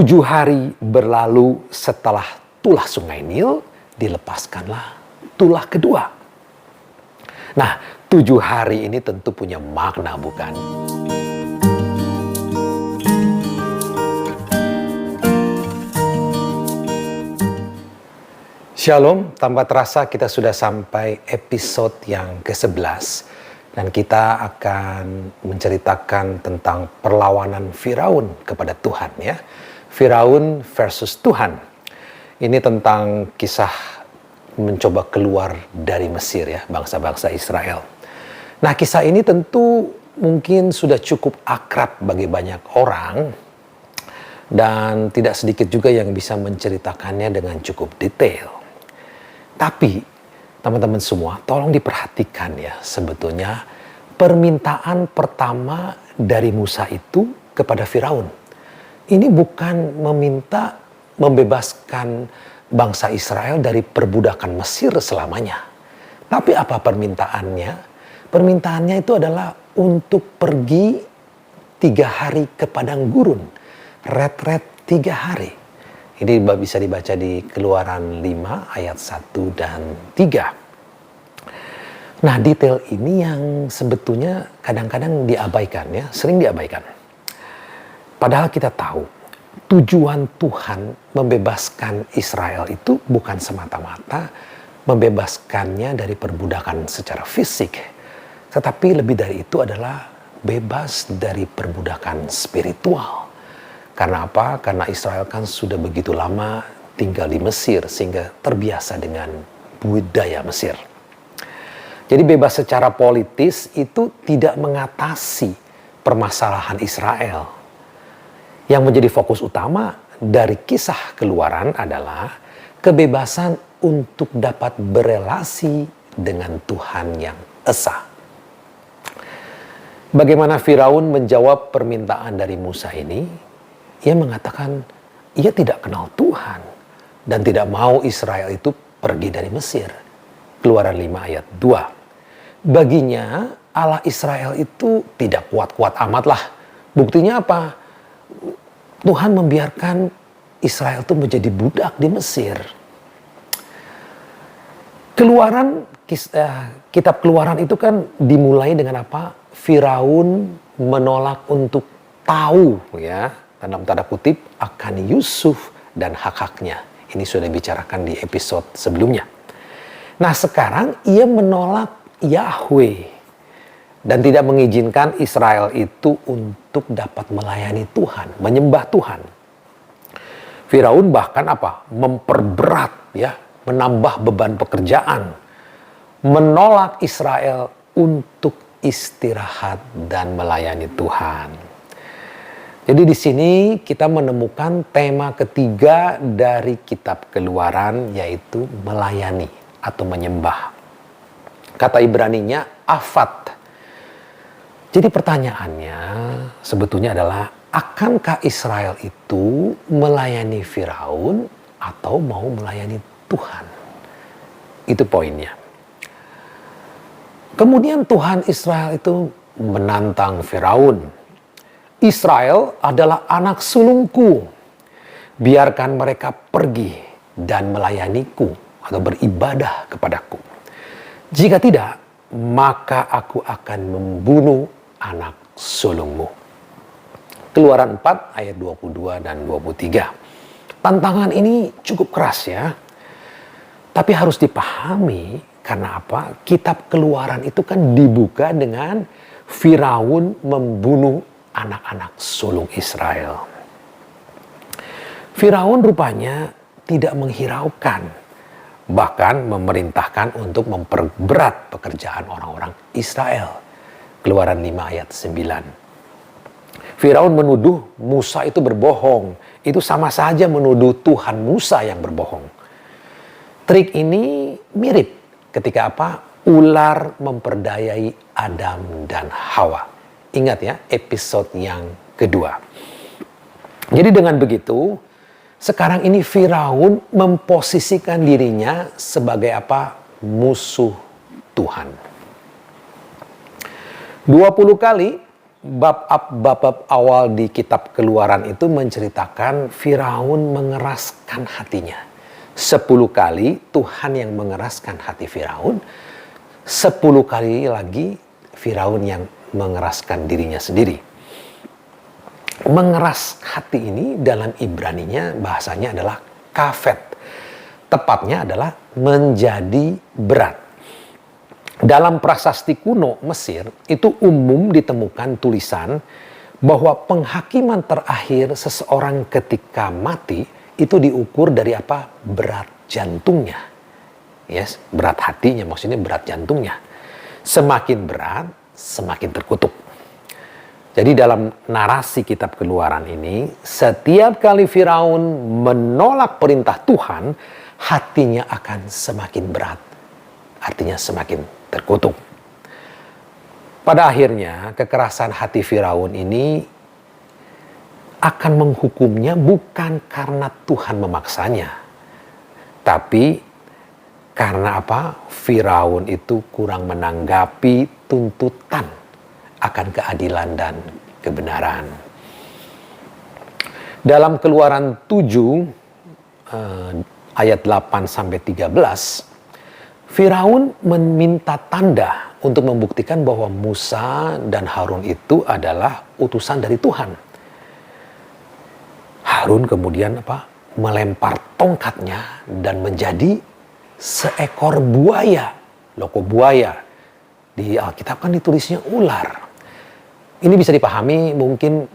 hari berlalu setelah tulah sungai Nil, dilepaskanlah tulah kedua. Nah, 7 hari ini tentu punya makna, bukan? Shalom, tanpa terasa kita sudah sampai episode yang ke-11. Dan kita akan menceritakan tentang perlawanan Firaun kepada Tuhan, ya. Firaun versus Tuhan. Ini tentang kisah mencoba keluar dari Mesir, ya, bangsa-bangsa Israel. Nah, kisah ini tentu mungkin sudah cukup akrab bagi banyak orang. Dan tidak sedikit juga yang bisa menceritakannya dengan cukup detail. Tapi teman-teman semua, tolong diperhatikan ya, sebetulnya permintaan pertama dari Musa itu kepada Firaun. Ini bukan meminta membebaskan bangsa Israel dari perbudakan Mesir selamanya. Tapi apa permintaannya? Permintaannya itu adalah untuk pergi 3 hari ke padang gurun. Retret 3 hari. Ini bisa dibaca di Keluaran 5 ayat 1 dan 3. Nah, detail ini yang sebetulnya kadang-kadang diabaikan, ya, sering diabaikan. Padahal kita tahu tujuan Tuhan membebaskan Israel itu bukan semata-mata membebaskannya dari perbudakan secara fisik, tetapi lebih dari itu adalah bebas dari perbudakan spiritual. Karena apa? Karena Israel kan sudah begitu lama tinggal di Mesir sehingga terbiasa dengan budaya Mesir. Jadi bebas secara politis itu tidak mengatasi permasalahan Israel. Yang menjadi fokus utama dari kisah Keluaran adalah kebebasan untuk dapat berelasi dengan Tuhan yang esa. Bagaimana Firaun menjawab permintaan dari Musa ini? Ia mengatakan ia tidak kenal Tuhan dan tidak mau Israel itu pergi dari Mesir. Keluaran 5 ayat 2. Baginya Allah Israel itu tidak kuat-kuat amat lah. Buktinya apa? Tuhan membiarkan Israel itu menjadi budak di Mesir. Kitab Keluaran itu kan dimulai dengan apa? Firaun menolak untuk tahu, ya, dalam tanda kutip, akan Yusuf dan hak-haknya. Ini sudah dibicarakan di episode sebelumnya. Nah, sekarang ia menolak Yahweh dan tidak mengizinkan Israel itu untuk dapat melayani Tuhan, menyembah Tuhan. Firaun bahkan apa? Memperberat, ya, menambah beban pekerjaan, menolak Israel untuk istirahat dan melayani Tuhan. Jadi di sini kita menemukan tema ketiga dari kitab Keluaran, yaitu melayani atau menyembah. Kata Ibraninya afat. Jadi pertanyaannya sebetulnya adalah, akankah Israel itu melayani Firaun atau mau melayani Tuhan? Itu poinnya. Kemudian Tuhan Israel itu menantang Firaun. Israel adalah anak sulungku. Biarkan mereka pergi dan melayaniku atau beribadah kepadaku. Jika tidak, maka aku akan membunuh anak sulungmu. Keluaran 4 ayat 22 dan 23. Tantangan ini cukup keras, ya. Tapi harus dipahami karena apa? Kitab Keluaran itu kan dibuka dengan Firaun membunuh anak-anak sulung Israel. Firaun rupanya tidak menghiraukan, bahkan memerintahkan untuk memperberat pekerjaan orang-orang Israel. Keluaran 5 ayat 9. Firaun menuduh Musa itu berbohong. Itu sama saja menuduh Tuhan Musa yang berbohong. Trik ini mirip ketika apa? Ular memperdayai Adam dan Hawa. Ingat ya, episode yang kedua. Jadi dengan begitu, sekarang ini Firaun memposisikan dirinya sebagai apa? Musuh Tuhan. 20 kali bab awal di kitab Keluaran itu menceritakan Firaun mengeraskan hatinya. 10 kali Tuhan yang mengeraskan hati Firaun. 10 kali lagi Firaun yang mengeraskan dirinya sendiri. Mengeras hati ini dalam Ibraninya bahasanya adalah kafet. Tepatnya adalah menjadi berat. Dalam prasasti kuno Mesir itu umum ditemukan tulisan bahwa penghakiman terakhir seseorang ketika mati itu diukur dari apa? Berat jantungnya. Yes, berat hatinya, maksudnya berat jantungnya. Semakin berat, semakin terkutuk. Jadi dalam narasi kitab Keluaran ini, setiap kali Firaun menolak perintah Tuhan, hatinya akan semakin berat. Artinya semakin terkutuk. Pada akhirnya, kekerasan hati Firaun ini akan menghukumnya bukan karena Tuhan memaksanya. Tapi karena apa? Firaun itu kurang menanggapi tuntutan akan keadilan dan kebenaran. Dalam Keluaran 7 ayat 8-13, Firaun meminta tanda untuk membuktikan bahwa Musa dan Harun itu adalah utusan dari Tuhan. Harun kemudian melempar tongkatnya dan menjadi seekor buaya, loko buaya. Di Alkitab kan ditulisnya ular. Ini bisa dipahami mungkin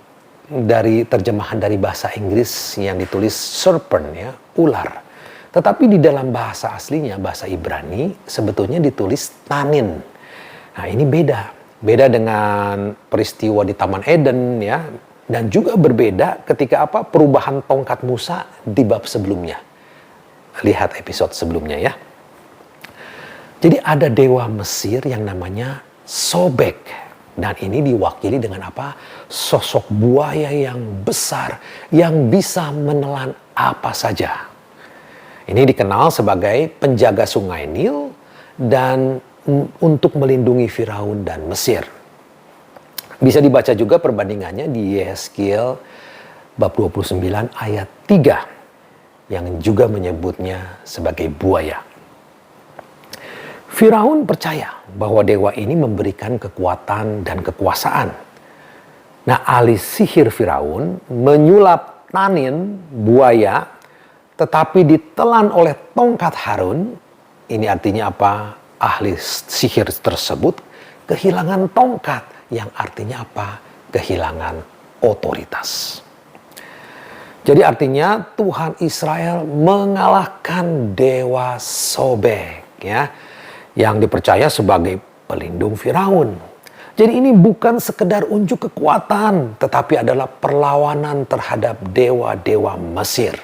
dari terjemahan dari bahasa Inggris yang ditulis serpent, ya, ular. Tetapi di dalam bahasa aslinya, bahasa Ibrani, sebetulnya ditulis tanin. Nah, ini beda. Beda dengan peristiwa di Taman Eden, ya. Dan juga berbeda ketika perubahan tongkat Musa di bab sebelumnya. Lihat episode sebelumnya, ya. Jadi ada dewa Mesir yang namanya Sobek. Dan ini diwakili dengan sosok buaya yang besar, yang bisa menelan apa saja. Ini dikenal sebagai penjaga sungai Nil dan untuk melindungi Firaun dan Mesir. Bisa dibaca juga perbandingannya di Yehezkiel bab 29 ayat 3 yang juga menyebutnya sebagai buaya. Firaun percaya bahwa dewa ini memberikan kekuatan dan kekuasaan. Nah, ahli sihir Firaun menyulap tanin buaya tetapi ditelan oleh tongkat Harun. Ini artinya ahli sihir tersebut kehilangan tongkat, yang artinya kehilangan otoritas. Jadi artinya Tuhan Israel mengalahkan dewa Sobek, ya, yang dipercaya sebagai pelindung Firaun. Jadi ini bukan sekedar unjuk kekuatan, tetapi adalah perlawanan terhadap dewa-dewa Mesir.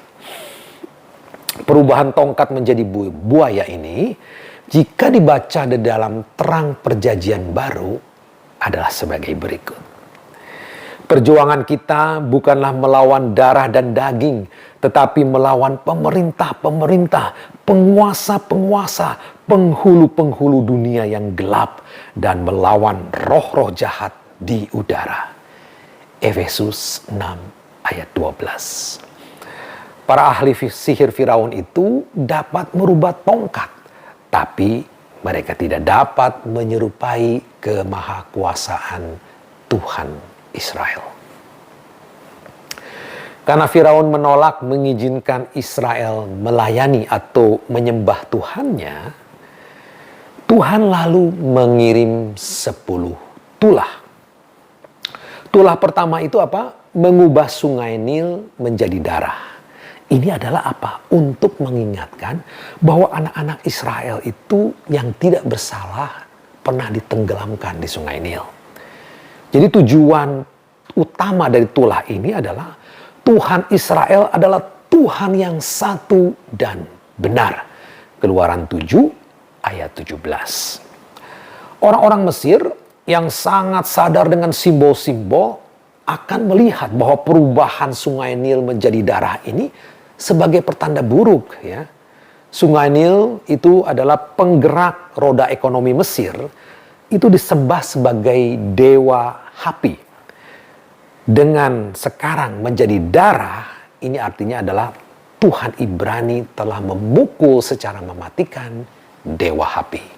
Perubahan tongkat menjadi buaya ini, jika dibaca di dalam terang perjanjian baru, adalah sebagai berikut. Perjuangan kita bukanlah melawan darah dan daging, tetapi melawan pemerintah-pemerintah, penguasa-penguasa, penghulu-penghulu dunia yang gelap, dan melawan roh-roh jahat di udara. Efesus 6 ayat 12. Para ahli sihir Firaun itu dapat merubah tongkat, tapi mereka tidak dapat menyerupai kemahakuasaan Tuhan Israel. Karena Firaun menolak mengizinkan Israel melayani atau menyembah Tuhannya, Tuhan lalu mengirim 10 tulah. Tulah pertama itu mengubah sungai Nil menjadi darah. Ini adalah untuk mengingatkan bahwa anak-anak Israel itu yang tidak bersalah pernah ditenggelamkan di sungai Nil. Jadi tujuan utama dari tulah ini adalah Tuhan Israel adalah Tuhan yang satu dan benar. Keluaran 7 ayat 17. Orang-orang Mesir yang sangat sadar dengan simbol-simbol akan melihat bahwa perubahan sungai Nil menjadi darah ini sebagai pertanda buruk, ya. Sungai Nil itu adalah penggerak roda ekonomi Mesir, itu disembah sebagai dewa Hapi. dengan sekarang menjadi darah, ini artinya adalah Tuhan Ibrani telah memukul secara mematikan dewa api.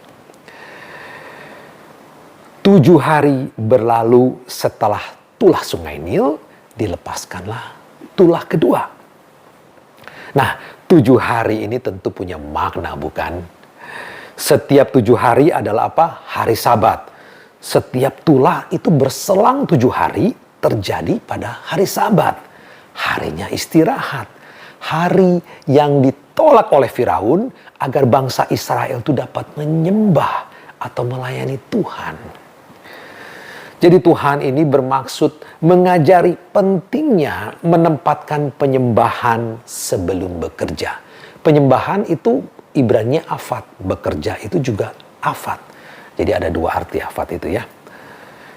7 hari berlalu setelah tulah sungai Nil, dilepaskanlah tulah kedua. Nah, 7 hari ini tentu punya makna, bukan? Setiap 7 hari adalah apa? Hari Sabat. Setiap tulah itu berselang 7 hari terjadi pada hari Sabat. Harinya istirahat. Hari yang ditolak oleh Firaun agar bangsa Israel itu dapat menyembah atau melayani Tuhan. Jadi Tuhan ini bermaksud mengajari pentingnya menempatkan penyembahan sebelum bekerja. Penyembahan itu Ibrani afat, bekerja itu juga afat. Jadi ada 2 arti afat itu ya.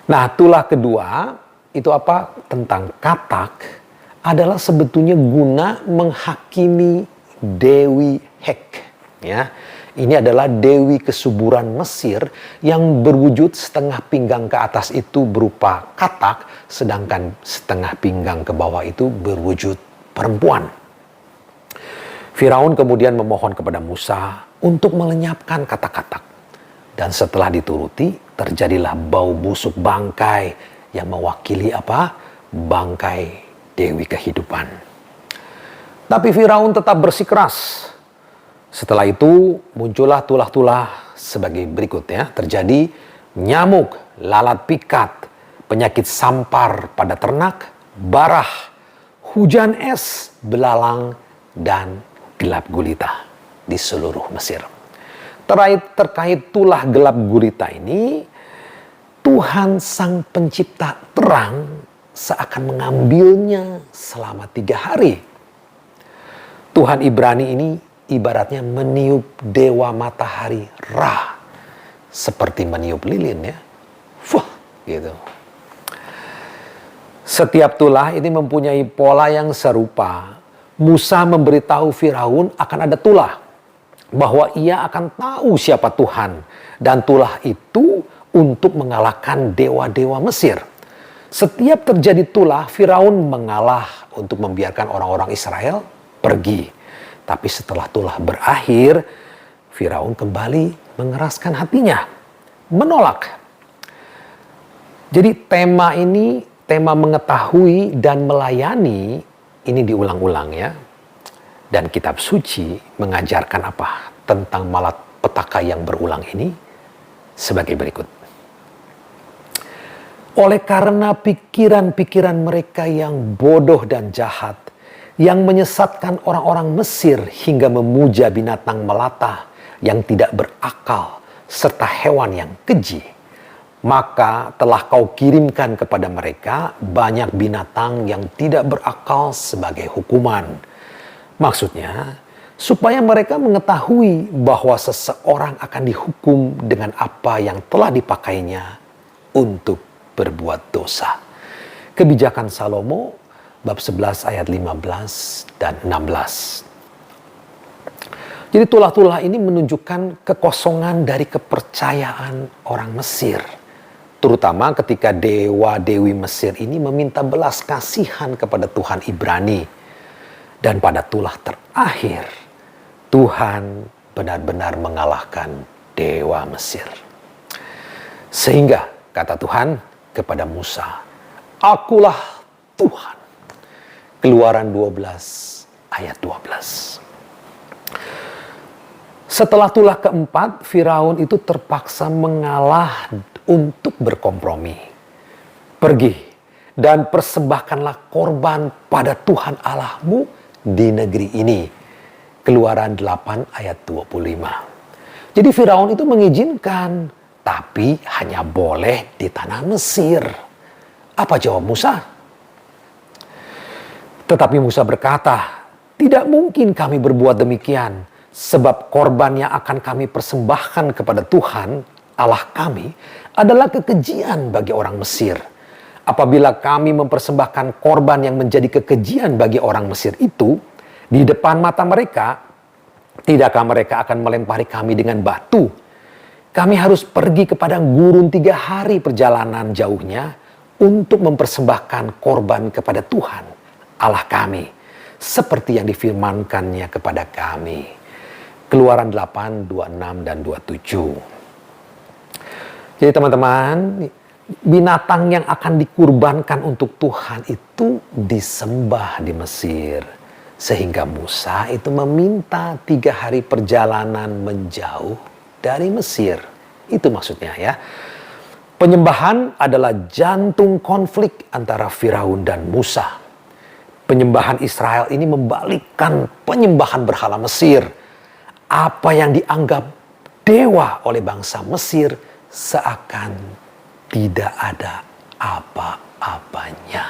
Nah, tulah kedua itu apa? Tentang katak adalah sebetulnya guna menghakimi Dewi Hek. Ya, ini adalah dewi kesuburan Mesir yang berwujud setengah pinggang ke atas itu berupa katak, sedangkan setengah pinggang ke bawah itu berwujud perempuan. Firaun kemudian memohon kepada Musa untuk melenyapkan katak-katak. Dan setelah dituruti, terjadilah bau busuk bangkai yang mewakili apa? Bangkai dewi kehidupan. Tapi Firaun tetap bersikeras. Setelah itu muncullah tulah-tulah sebagai berikut ya. Terjadi nyamuk, lalat pikat, penyakit sampar pada ternak, barah, hujan es, belalang, dan gelap gulita di seluruh Mesir. Terkait tulah gelap gulita ini, Tuhan Sang Pencipta terang seakan mengambilnya selama 3 hari. Tuhan Ibrani ini ibaratnya meniup dewa matahari Ra, seperti meniup lilin ya. Fuh, gitu. Setiap tulah ini mempunyai pola yang serupa. Musa memberitahu Firaun akan ada tulah, bahwa ia akan tahu siapa Tuhan, dan tulah itu untuk mengalahkan dewa-dewa Mesir. Setiap terjadi tulah, Firaun mengalah untuk membiarkan orang-orang Israel pergi. Tapi setelah tulah berakhir, Firaun kembali mengeraskan hatinya, menolak. Jadi tema ini, tema mengetahui dan melayani, ini diulang-ulang ya. Dan kitab suci mengajarkan apa tentang malapetaka yang berulang ini sebagai berikut. Oleh karena pikiran-pikiran mereka yang bodoh dan jahat, yang menyesatkan orang-orang Mesir hingga memuja binatang melata yang tidak berakal serta hewan yang keji, maka telah kau kirimkan kepada mereka banyak binatang yang tidak berakal sebagai hukuman. Maksudnya, supaya mereka mengetahui bahwa seseorang akan dihukum dengan apa yang telah dipakainya untuk berbuat dosa. Kebijakan Salomo bab 11 ayat 15 dan 16. Jadi tulah-tulah ini menunjukkan kekosongan dari kepercayaan orang Mesir. Terutama ketika dewa-dewi Mesir ini meminta belas kasihan kepada Tuhan Ibrani. Dan pada tulah terakhir, Tuhan benar-benar mengalahkan dewa Mesir. Sehingga kata Tuhan kepada Musa, "Akulah Tuhan." Keluaran 12 ayat 12. Setelah tulah keempat, Firaun itu terpaksa mengalah untuk berkompromi. Pergi dan persembahkanlah korban pada Tuhan Allahmu di negeri ini. Keluaran 8 ayat 25. Jadi Firaun itu mengizinkan, tapi hanya boleh di tanah Mesir. Apa jawab Musa? Tetapi Musa berkata, "Tidak mungkin kami berbuat demikian, sebab korban yang akan kami persembahkan kepada Tuhan, Allah kami, adalah kekejian bagi orang Mesir. Apabila kami mempersembahkan korban yang menjadi kekejian bagi orang Mesir itu, di depan mata mereka, tidakkah mereka akan melempari kami dengan batu? Kami harus pergi ke padang gurun 3 hari perjalanan jauhnya untuk mempersembahkan korban kepada Tuhan Allah kami, seperti yang difirmankannya kepada kami. Keluaran 8, 26 dan 27. Jadi teman-teman, binatang yang akan dikurbankan untuk Tuhan itu disembah di Mesir. Sehingga Musa itu meminta 3 hari perjalanan menjauh dari Mesir. Itu maksudnya ya. Penyembahan adalah jantung konflik antara Firaun dan Musa. Penyembahan Israel ini membalikkan penyembahan berhala Mesir. Apa yang dianggap dewa oleh bangsa Mesir seakan tidak ada apa-apanya.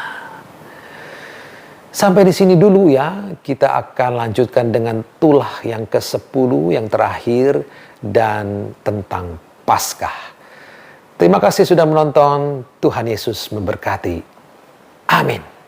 Sampai di sini dulu ya, kita akan lanjutkan dengan tulah yang ke-10 yang terakhir dan tentang Paskah. Terima kasih sudah menonton. Tuhan Yesus memberkati. Amin.